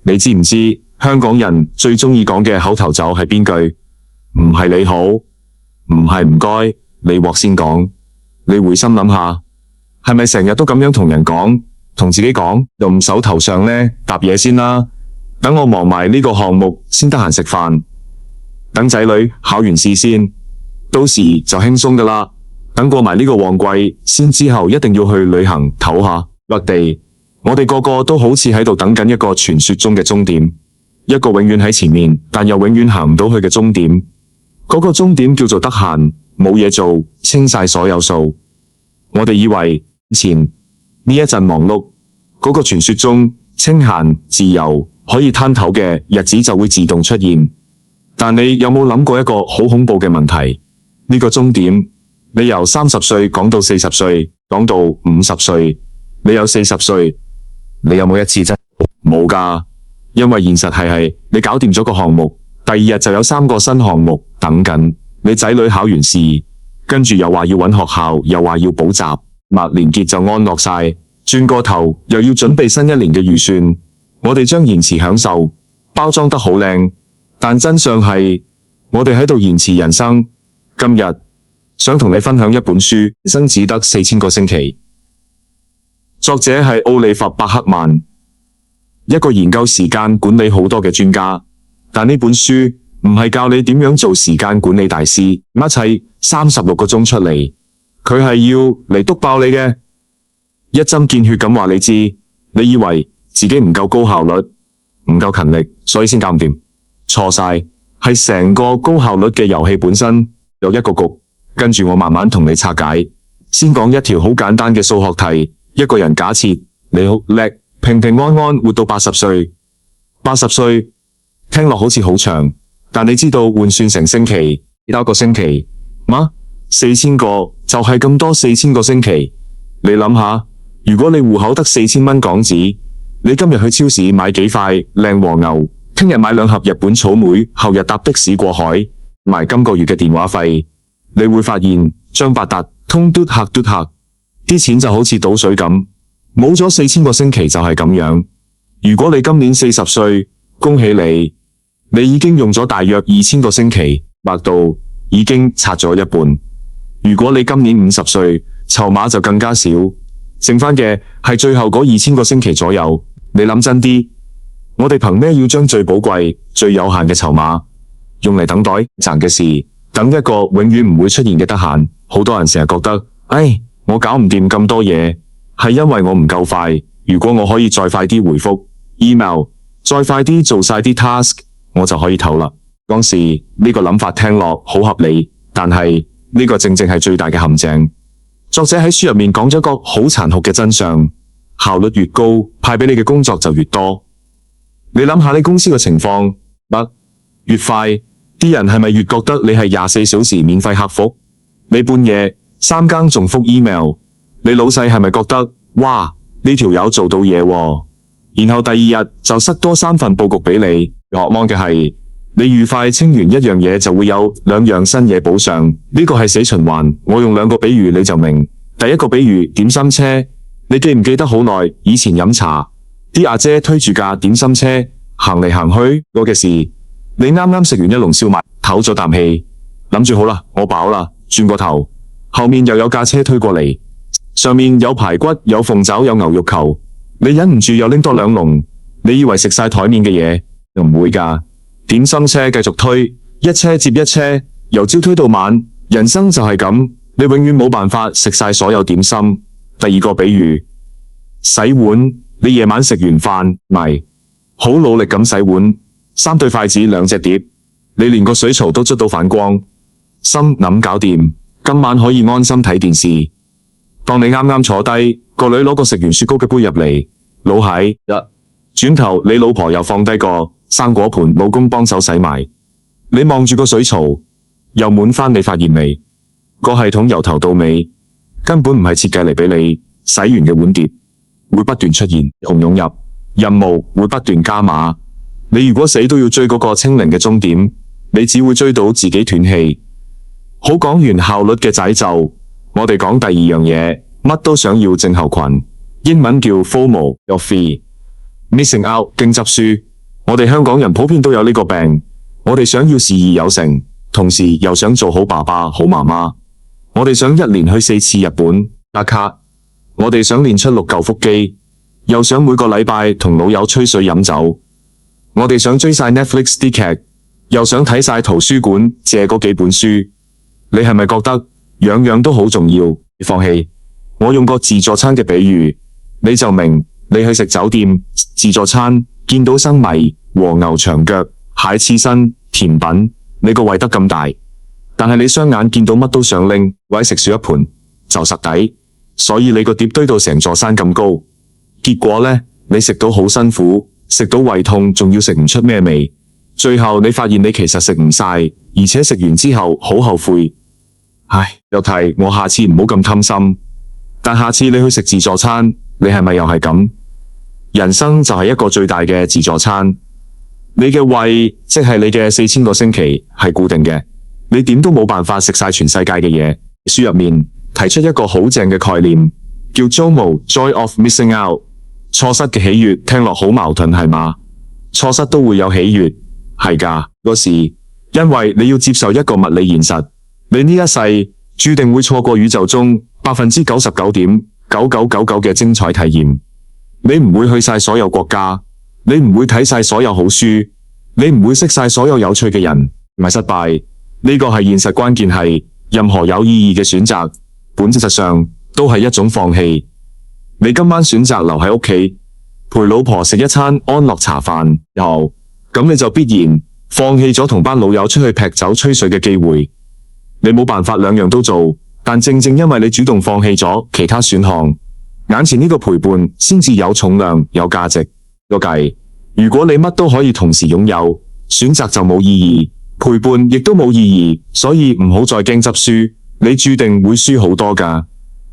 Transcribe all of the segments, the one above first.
你知唔知香港人最中意講嘅口頭咒係邊句？唔係你好，唔係唔該，你獲先講。你回心諗下，係咪成日都咁樣同人講，同自己講，用手頭上呢搭嘢先啦，等我忙埋呢個項目先得閒食飯，等仔女考完試先，到時就輕鬆噶啦。等過埋呢個旺季先，之後一定要去旅行唞下。屈地，我哋個個都好似喺度等緊一個傳說中嘅終點，一個永遠喺前面但又永遠行唔到去嘅終點。嗰個終點叫做得閒，冇嘢做，清晒所有數。我哋以為前呢一陣忙碌，嗰個傳說中清閒自由可以攤抖嘅日子就會自動出現。但你有冇諗過一個好恐怖嘅問題？呢個終點，你由30歲講到40歲，講到50歲，你有40歲，你有冇一次真冇㗎？因為現實係你搞掂咗個項目，第2日就有3個新項目等緊。你仔女考完試，跟住又話要揾學校，又話要補習，年結就安樂晒，轉個頭又要準備新一年嘅預算。我哋將延遲享受包裝得好靚，但真相係我哋喺度延遲人生。今日想同你分享一本書，人生只得4000個星期。作者係奧利弗·伯克曼，一個研究時間管理好多嘅專家。但呢本書唔係教你點樣做時間管理大師，一切36個鐘出嚟，佢係要嚟督爆你嘅，一針見血咁話你知。你以為自己唔夠高效率，唔夠勤力，所以先搞唔掂？錯晒，係成個高效率嘅遊戲本身有一個局，跟住我慢慢同你拆解。先講一條好簡單嘅數學題，一個人假設你好叻，平平安安活到80歲，80歲聽落好似好長，但你知道換算成星期，幾個星期嗎？4000個就係咁多，4000個星期。你諗下，如果你戶口得4000蚊港紙，你今日去超市買幾塊靚和牛，聽日買2盒日本草莓，後日搭的士過海，埋今個月嘅電話費，你會發現張伯達通嘟客，啲錢就好似倒水咁，冇咗4000個星期就係咁樣。如果你今年40歲，恭喜你，你已經用咗大約2000個星期，百度已經拆咗一半。如果你今年50歲，籌碼就更加少，剩翻嘅係最後嗰2000個星期左右。你諗真啲，我哋憑咩要將最寶貴、最有限嘅籌碼用嚟等待賺嘅事，等一個永遠唔會出現嘅得閒？好多人成日覺得，我搞唔掂咁多嘢，係因為我唔夠快。如果我可以再快啲回覆 email， 再快啲做晒啲 task， 我就可以唞啦。當時呢個諗法聽落好合理，但係呢個正正係最大嘅陷阱。作者喺書入面講咗個好殘酷嘅真相：效率越高，派俾你嘅工作就越多。你諗下你公司嘅情況，越快，啲人係咪越覺得你係24小時免費客服？你半夜3更仲覆 email， 你老細係咪覺得哇，呢條友做到嘢喎？然後第2日就塞多3份報告俾你。渴望嘅係你愉快清完一樣嘢就會有2樣新嘢補上，呢個係死循環。我用2個比喻你就明。第一個比喻，點心車，你記唔記得好耐以前飲茶，啲阿姐推住架點心車行嚟行去嗰嘅事，你啱啱食完一籠燒賣，唞咗啖氣，諗住好啦，我飽啦，轉個頭，後面又有架車推過嚟，上面有排骨，有鳳爪，有牛肉球，你忍唔住又拎多2籠，你以為食晒台面嘅嘢？又唔會㗎，點心車繼續推，一車接一車，由朝推到晚，人生就係咁，你永遠冇辦法食晒所有點心。第2個比喻，洗碗，你夜晚食完飯，好努力咁洗碗，3對筷子2隻碟，你連個水槽都捽到反光，心諗搞掂，今晚可以安心睇電視。當你啱啱坐低，個女攞個食完雪糕嘅杯入嚟，老蟹轉頭你老婆又放低個生果盤，老公幫手洗埋。你望住個水槽又滿返，你發現未？個系統由頭到尾根本唔係設計嚟俾你洗完嘅碗碟會不斷出現同湧入，任務會不斷加碼。你如果死都要追嗰個清零嘅終點，你只會追到自己斷氣。好，講完效率嘅詛咒，我哋講第2樣嘢，乜都想要症候群，英文叫 FOMO， Missing out 經執輸，我哋香港人普遍都有呢個病，我哋想要事業有成，同時又想做好爸爸好媽媽，我哋想一年去4次日本打卡，我哋想練出6嚿腹肌，又想每個禮拜同老友吹水飲酒，我哋想追晒 Netflix 啲劇，又想睇晒圖書館借嗰幾本書，你係咪覺得樣樣都好重要？放棄，我用個自助餐嘅比喻，你就明。你去食酒店自助餐，見到生米、和牛長腳、蟹刺身、甜品，你個胃得咁大，但係你雙眼見到乜都想拎，或者食少一盤就實底，所以你個碟堆到成座山咁高，結果呢，你食到好辛苦，食到胃痛，仲要食唔出咩味，最後你發現你其實食唔晒，而且食完之後好後悔。唉，又提我下次唔好咁貪心，但下次你去食自助餐，你係咪又係咁？人生就係一個最大嘅自助餐，你嘅胃即係你嘅4000個星期係固定嘅，你點都冇辦法食晒全世界嘅嘢。書入面提出一個好正嘅概念，叫 JOMO Joy of Missing Out， 錯失嘅喜悅，聽落好矛盾係嘛？錯失都會有喜悅，係㗎，嗰時因為你要接受一個物理現實，你呢一世注定會錯過宇宙中99.9999%嘅精彩體驗。你唔會去晒所有國家，你唔會睇晒所有好書，你唔會識晒所有有趣嘅人，唔係失敗，呢個係現實。關鍵係任何有意義嘅選擇，本質上都係一種放棄。你今晚選擇留喺屋企陪老婆食一餐安樂茶飯，咁你就必然放棄咗同班老友出去劈酒吹水嘅機會。你冇辦法兩樣都做，但正正因為你主動放棄咗其他選項，眼前呢個陪伴先至有重量有價值。個計，如果你乜都可以同時擁有，選擇就冇意義，陪伴亦都冇意義，所以唔好再驚執輸，你注定會輸好多㗎。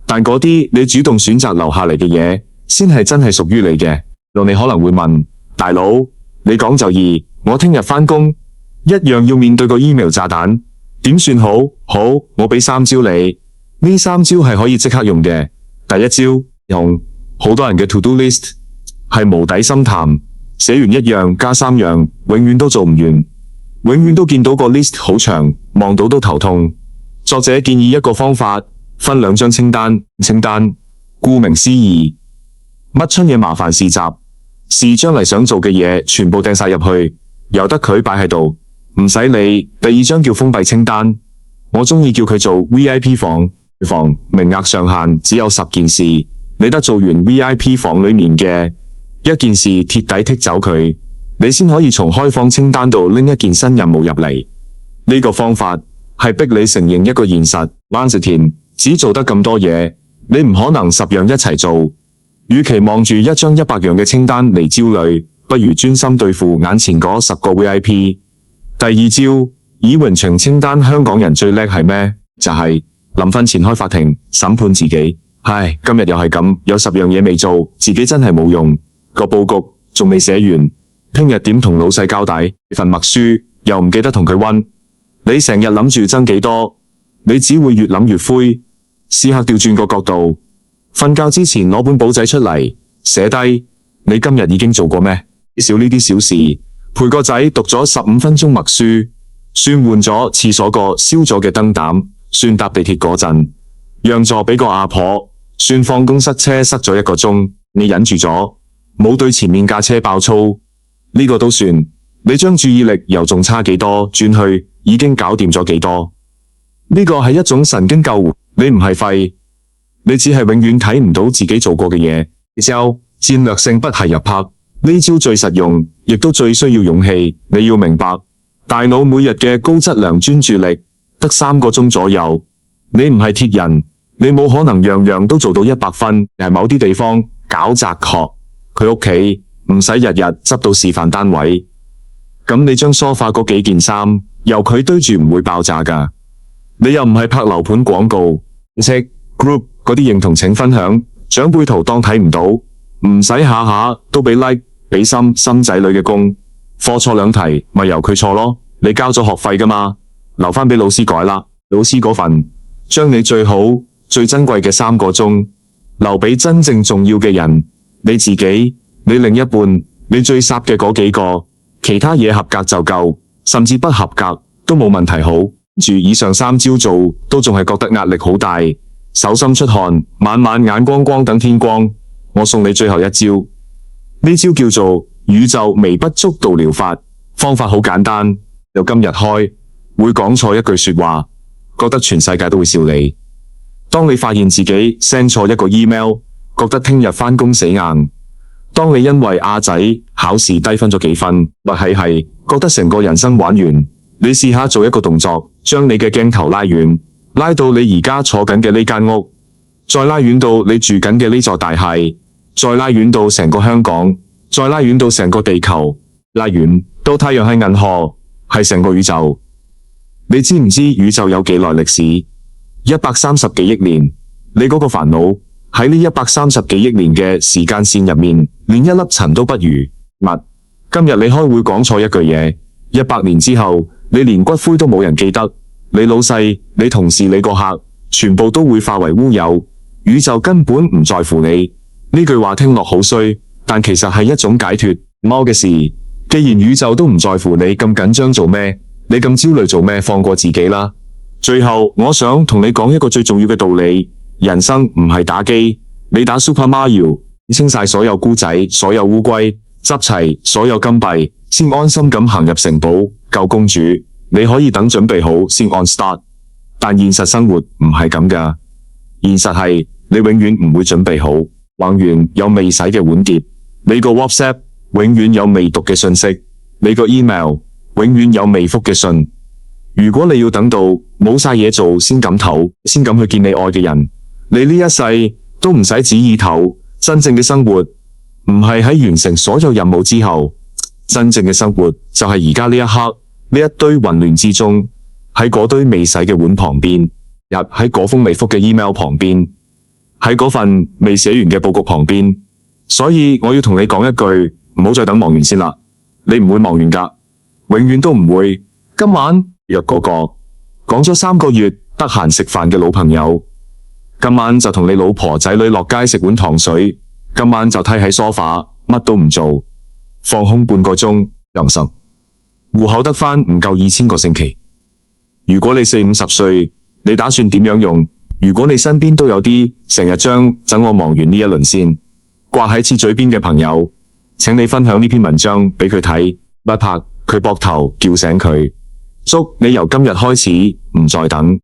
但嗰啲你主動選擇留下嚟嘅嘢，先係真係屬於你嘅。你可能會問，大佬，你講就易，我聽日返工一樣要面對個 email 炸彈，點算好？好，我俾3招你，呢3招係可以即刻用嘅。第一招，用好多人嘅 to do list 係無底深潭，寫完1樣加3樣，永遠都做唔完，永遠都見到個 list 好長，望到都頭痛。作者建議一個方法，分2張清單。顧名思義，乜春嘢麻煩事集，是將嚟想做嘅嘢全部掟晒入去，由得佢擺喺度，唔使理。第2張叫封閉清單，我中意叫佢做 VIP 房，名額上限只有10件事。你得做完 VIP 房裏面嘅1件事，徹底剔走佢，你先可以從開放清單度拎1件新任務入嚟。呢個方法係逼你承認一個現實，灣食田只做得咁多嘢，你唔可能10樣一齊做。與其望住一張100樣嘅清單嚟焦慮，不如專心對付眼前嗰10個 VIP。第2招，以榮情清單。香港人最叻係咩？就係臨瞓前開法庭審判自己。唉，今日又係咁，有10樣嘢未做，自己真係冇用，個報告仲未寫完，聽日點同老細交代？份默書又唔記得同佢溫。你成日諗住爭幾多，你只會越諗越灰。試下調轉個角度，瞓覺之前攞本簿仔出嚟，寫低你今日已經做過咩？少呢啲小事，陪個仔讀咗15分鐘默書，算換咗廁所個燒咗嘅燈膽，算搭地鐵嗰陣讓座俾個阿婆，算放工塞車塞咗1個鐘，你忍住咗，冇對前面架車爆粗，呢個都算。你將注意力由仲差幾多轉去已經搞掂咗幾多，呢個係一種神經救援。你唔係廢，你只係永遠睇唔到自己做過嘅嘢。戰略性不係入拍，呢招最實用，亦都最需要勇氣。你要明白，大腦每日嘅高質量專注力得3個鐘左右，你唔係鐵人，你冇可能樣樣都做到100分。係某啲地方搞雜學，佢屋企唔使日日執到示範單位，咁你將梳化嗰幾件衫由佢堆住唔會爆炸㗎。你又唔係拍樓盤廣告，識 group 嗰啲認同請分享，長輩圖當睇唔到，唔使下下都俾 like 俾心仔女嘅功，課錯2題咪由佢錯咯。你交咗學費㗎嘛，留返俾老師改啦。老師嗰份將你最好最珍貴嘅3個鐘留俾真正重要嘅人，你自己，你另一半。你最霎嘅嗰幾個，其他嘢合格就夠，甚至不合格都冇問題。好，住以上3招做，都仲係覺得壓力好大，手心出汗，晚晚眼光光等天光。我送你最後一招，呢招叫做宇宙微不足道療法，方法好簡單。由今日開，會講錯一句說話，覺得全世界都會笑你。當你發現自己 send 錯一個 email， 覺得聽日返工死硬。當你因為阿仔考試低分咗幾分，或係覺得成個人生玩完，你試下做一個動作，將你嘅鏡頭拉遠，拉到你而家坐緊嘅呢間屋，再拉遠到你住緊嘅呢座大廈，再拉遠到成個香港，再拉遠到成個地球，拉遠到太陽系銀河，係成個宇宙。你知唔知宇宙有幾耐歷史？130幾億年。你嗰個煩惱喺呢130幾億年嘅時間線入面，連一粒塵都不如。今日你開會講錯一句嘢，100年之後，你連骨灰都冇人記得，你老細、你同事、你個客，全部都會化為烏有。宇宙根本唔在乎你。呢句話聽落好衰，但其實係一種解脫貓嘅事。既然宇宙都唔在乎你，咁緊張做咩？你咁焦慮做咩？放過自己啦。最後，我想同你講一個最重要嘅道理：人生唔係打機，你打 Super Mario， 清晒所有菇仔、所有烏龜，執齊所有金幣，先安心咁行入城堡救公主。你可以等準備好先按 start， 但現實生活唔係咁噶。現實係你永遠唔會準備好，橫完有未洗嘅碗碟，你個 WhatsApp 永遠有未讀嘅信息，你個 email 永遠有未覆嘅信。如果你要等到冇晒嘢做先敢唞，先敢去見你愛嘅人，你呢一世都唔使旨意唞。真正嘅生活唔係喺完成所有任務之後，真正嘅生活就係而家呢一刻，呢一堆混亂之中，喺嗰堆未洗嘅碗旁邊，喺嗰封未覆嘅 email 旁邊，喺嗰份未寫完嘅報告旁邊。所以我要同你講一句，唔好再等忙完先啦，你唔會忙完噶，永遠都唔會。今晚約嗰個講咗3個月得閒食飯嘅老朋友，今晚就同你老婆仔女落街食碗糖水，今晚就棲喺梳化乜都唔做，放空半個鐘，養生。戶口得返唔夠2000個星期。如果你40-50歲，你打算點樣用？如果你身邊都有啲成日將等我忙完呢一輪先掛喺切嘴邊嘅朋友，請你分享呢篇文章俾佢睇，不拍佢膊頭叫醒佢。祝你由今日開始唔再等。